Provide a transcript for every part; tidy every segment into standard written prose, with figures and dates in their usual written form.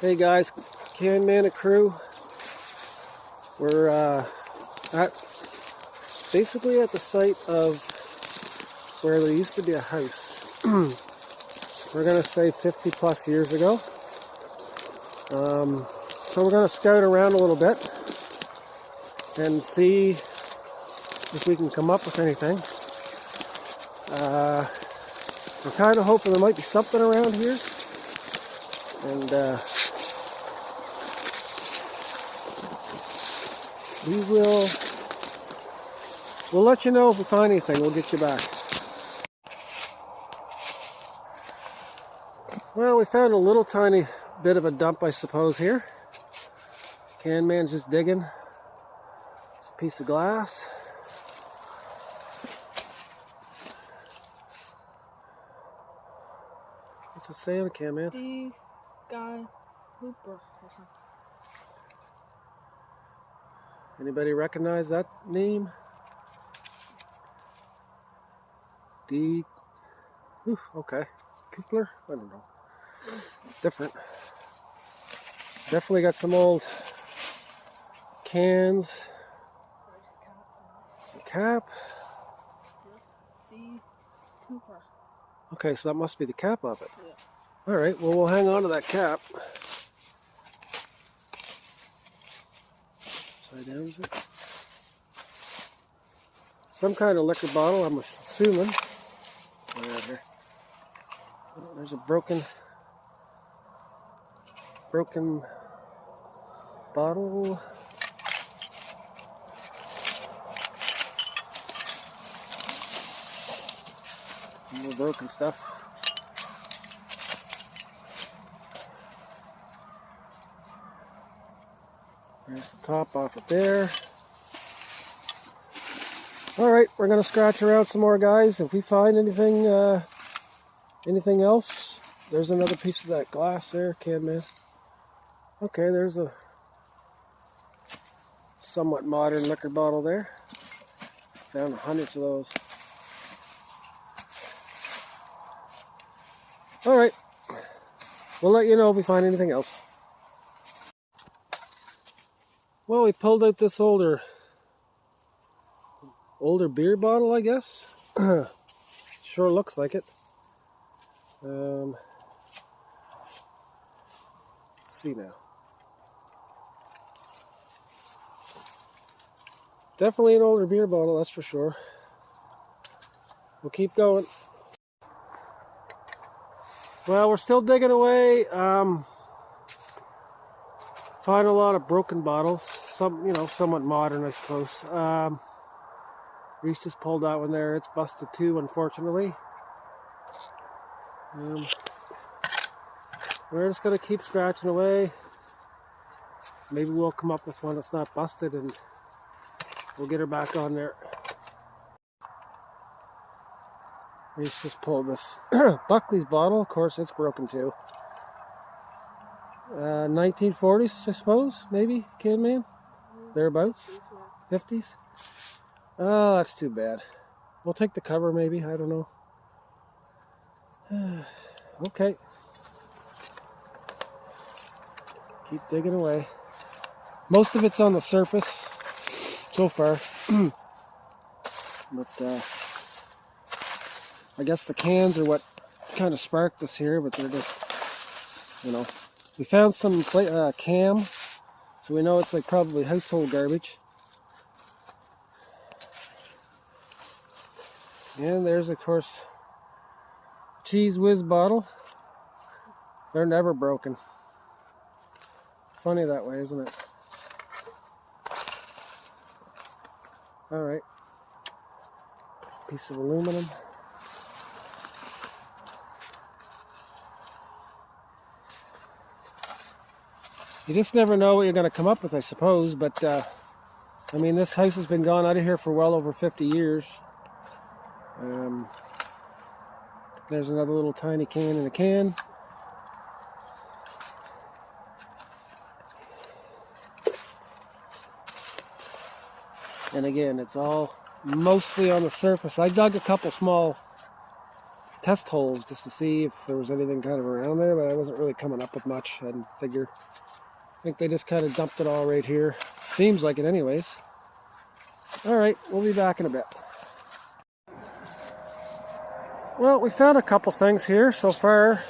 Hey guys, Can Man and crew. We're basically at the site of where there used to be a house. We're gonna say 50 plus years ago. So we're gonna scout around a little bit and see if we can come up with anything. We're kind of hoping there might be something around here, and we'll let you know if we find anything. We'll get you back. Well, we found a little tiny bit of a dump, I suppose, here. Can Man's just digging. It's a piece of glass. What's it say on a Can Man? The guy Hooper or something. Anybody recognize that name? Okay. Coopler? I don't know. Different. Definitely got some old cans. Some cap. The Cooper. Okay, so that must be the cap of it. Yeah. Alright, well, we'll hang on to that cap. Upside down, is it? Some kind of liquor bottle, I'm assuming. Whatever. Oh, there's a broken bottle. More broken stuff. There's the top off it there. Alright, we're going to scratch around some more, guys. If we find anything else, there's another piece of that glass there, Can Man. Okay, there's a somewhat modern liquor bottle there. Found hundreds of those. Alright, we'll let you know if we find anything else. Well, we pulled out this older beer bottle, I guess. Sure looks like it. Let's see now. Definitely an older beer bottle, that's for sure. We'll keep going. Well, we're still digging away. Find a lot of broken bottles. Some, somewhat modern, I suppose. Reese just pulled that one there. It's busted too, unfortunately. We're just going to keep scratching away. Maybe we'll come up with one that's not busted and we'll get her back on there. Reese just pulled this Buckley's bottle. Of course, it's broken too. 1940s, I suppose, maybe, Can Man? Thereabouts? 50's? Oh, that's too bad. We'll take the cover, maybe. I don't know. Okay. Keep digging away. Most of it's on the surface so far. But I guess the cans are what kind of sparked us here, but they're just, We found some cam, so we know it's like probably household garbage. And there's, of course, Cheese Whiz bottle. They're never broken. Funny that way, isn't it? Alright. Piece of aluminum. You just never know what you're going to come up with, I suppose, but I mean, this house has been gone out of here for well over 50 years. There's another little tiny can in a can. And again, it's all mostly on the surface. I dug a couple small test holes just to see if there was anything kind of around there, but I wasn't really coming up with much. I didn't figure. I think they just kind of dumped it all right here. Seems like it anyways. Alright, we'll be back in a bit. Well, we found a couple things here so far.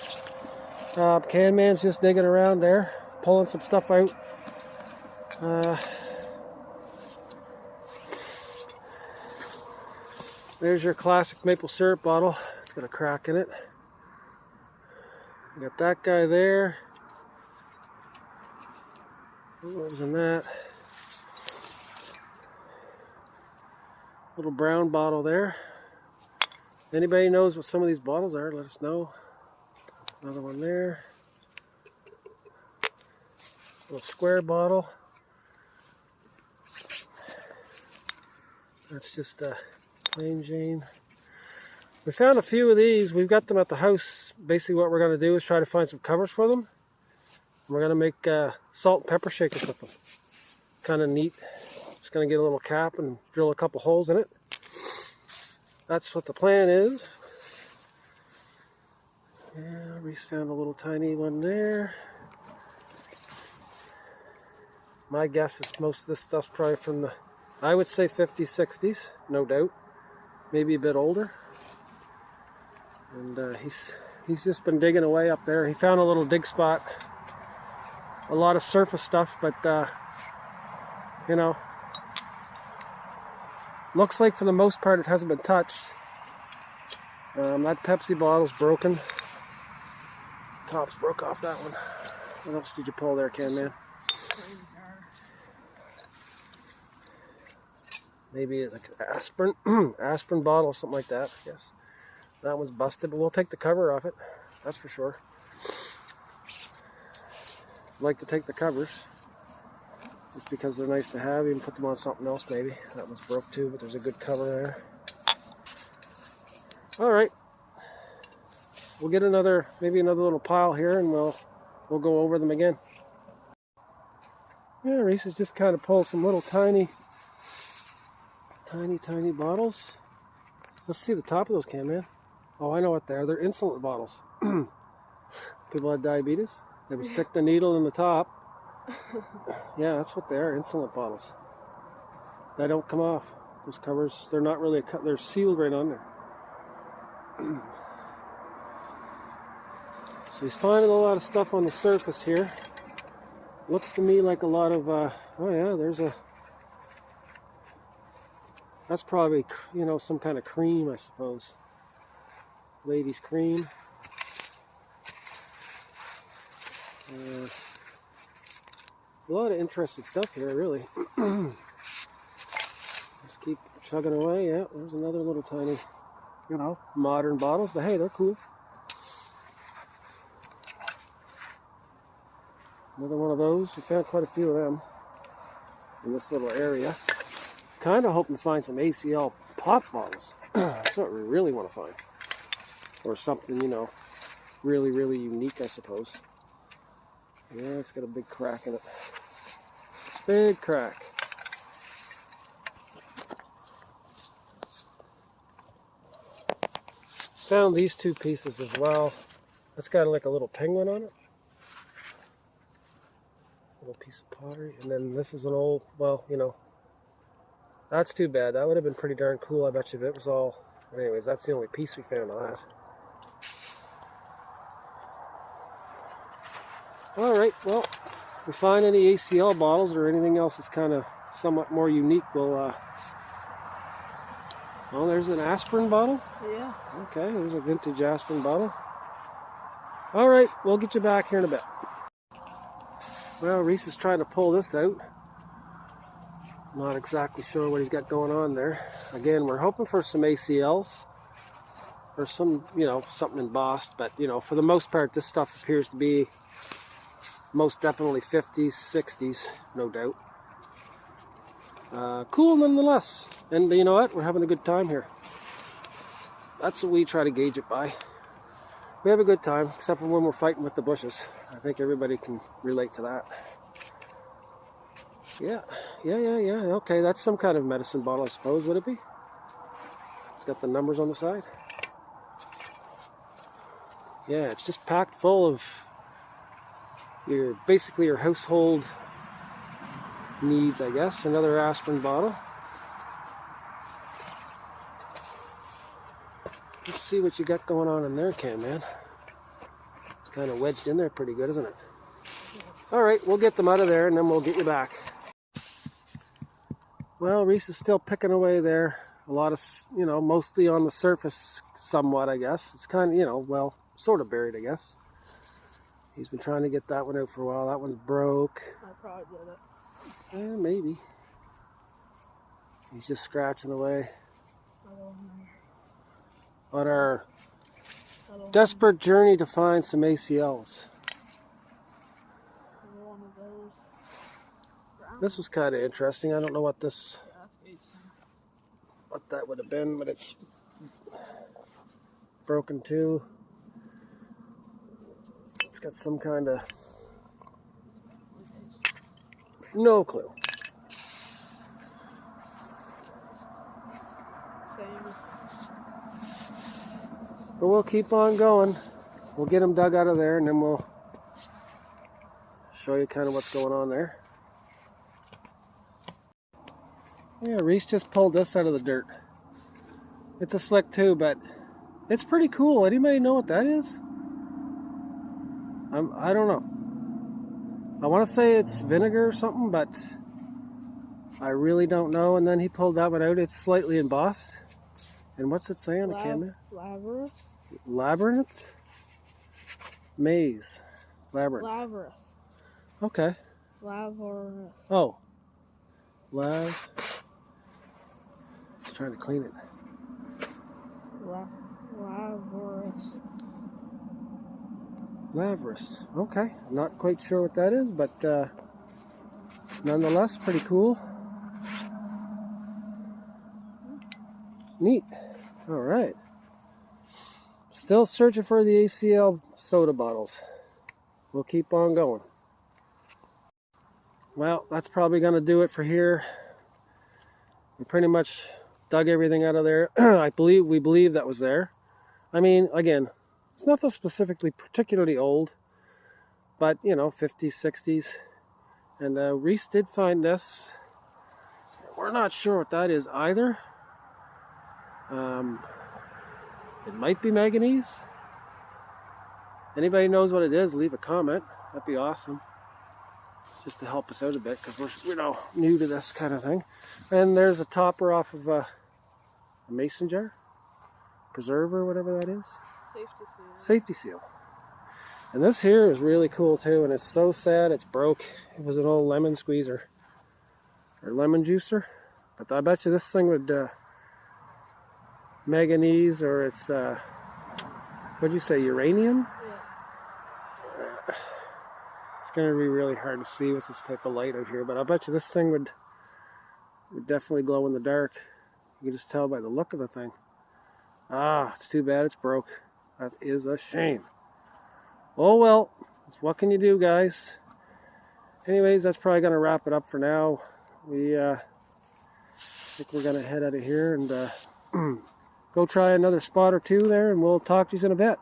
Can Man's just digging around there, pulling some stuff out. There's your classic maple syrup bottle. It's got a crack in it. You got that guy there. What was in that? Little brown bottle there. Anybody knows what some of these bottles are, let us know. Another one there. Little square bottle. That's just a plain Jane. We found a few of these. We've got them at the house. Basically what we're going to do is try to find some covers for them. We're going to make salt and pepper shakers with them. Kind of neat. Just going to get a little cap and drill a couple holes in it. That's what the plan is. Yeah, Reese found a little tiny one there. My guess is most of this stuff's probably from the, I would say 50s, 60s, no doubt. Maybe a bit older. And he's just been digging away up there. He found a little dig spot. A lot of surface stuff, but you know, looks like for the most part it hasn't been touched. That Pepsi bottle's broken. Top's broke off that one. What else did you pull there, Can Man? Maybe like aspirin, aspirin bottle, something like that, I guess. That one's busted, but we'll take the cover off it. That's for sure. I'd like to take the covers, just because they're nice to have. Even put them on something else, maybe. That one's broke too, but there's a good cover there. All right. We'll get maybe another little pile here, and we'll go over them again. Yeah, Reese has just kind of pulled some little tiny bottles. Let's see the top of those, Can Man. Oh, I know what they are. They're insulin bottles. People have diabetes. They would stick the needle in the top. Yeah, that's what they are. Insulin bottles. They don't come off. Those covers, they're not really they're sealed right on there. So he's finding a lot of stuff on the surface here. Looks to me like a lot of, oh yeah, that's probably, you know, some kind of cream, I suppose. Ladies' cream. A lot of interesting stuff here, really. Just keep chugging away. Yeah, there's another little tiny, you know, modern bottles, but hey, they're cool. Another one of those. We found quite a few of them in this little area. Kind of hoping to find some ACL pop bottles. That's what we really want to find. Or something, you know, really, really unique, I suppose. Yeah, it's got a big crack in it. Big crack. Found these two pieces as well. That's got like a little penguin on it. Little piece of pottery. And then this is an old, well, you know, that's too bad. That would have been pretty darn cool, I bet you, if it was all. Anyways, that's the only piece we found on that. Alright, well, if we find any ACL bottles or anything else that's kind of somewhat more unique, we'll, oh, there's an aspirin bottle? Yeah. Okay, there's a vintage aspirin bottle. Alright, we'll get you back here in a bit. Well, Reese is trying to pull this out. Not exactly sure what he's got going on there. Again, we're hoping for some ACLs. Or some, you know, something embossed. But, you know, for the most part, this stuff appears to be most definitely 50s, 60s, no doubt. Cool nonetheless. And you know what? We're having a good time here. That's what we try to gauge it by. We have a good time, except for when we're fighting with the bushes. I think everybody can relate to that. Yeah. Okay, that's some kind of medicine bottle, I suppose, would it be? It's got the numbers on the side. Yeah, it's just packed full of basically your household needs, I guess. Another aspirin bottle. Let's see what you got going on in there, Cam, man. It's kind of wedged in there pretty good, isn't it? All right, we'll get them out of there and then we'll get you back. Well, Reese is still picking away there. A lot of, mostly on the surface somewhat, I guess. It's kind of, well, sort of buried, I guess. He's been trying to get that one out for a while. That one's broke. I probably did it. Maybe. He's just scratching away. I don't know. On our desperate journey to find some ACLs. One of those. This was kind of interesting. I don't know what this, Yeah, that's 8 cents. what that would have been, but it's broken too. It's got some kind of, no clue. Same. But we'll keep on going. We'll get them dug out of there and then we'll show you kind of what's going on there. Yeah, Reese just pulled this out of the dirt. It's a slick too, but it's pretty cool. Anybody know what that is? I don't know. I want to say it's vinegar or something, but I really don't know. And then he pulled that one out. It's slightly embossed. And what's it say on the camera? Labyrinth? Labyrinth? Maze. Labyrinth. Labyrinth. Okay. Labyrinth. Oh. Just trying to clean it. Labyrinth. Labyrinth. Okay. I'm not quite sure what that is, but nonetheless, pretty cool. Neat. All right. Still searching for the ACL soda bottles. We'll keep on going. Well, that's probably going to do it for here. We pretty much dug everything out of there. We believe that was there. I mean, again, it's nothing specifically particularly old, but 50s, 60s. And Reese did find this. We're not sure what that is either. It might be manganese. Anybody knows what it is, leave a comment. That'd be awesome. Just to help us out a bit, because we're new to this kind of thing. And there's a topper off of a mason jar. Preserver, whatever that is. Safety seal. Safety seal. And this here is really cool too, and it's so sad it's broke. It was an old lemon squeezer. Or lemon juicer. But I bet you this thing would manganese, or it's what'd you say, uranium? Yeah. It's gonna be really hard to see with this type of light out here, but I bet you this thing would definitely glow in the dark. You can just tell by the look of the thing. Ah, it's too bad it's broke. That is a shame. Oh well, what can you do, guys? Anyways, that's probably gonna wrap it up for now. We think we're gonna head out of here and go try another spot or two there, and we'll talk to you in a bit.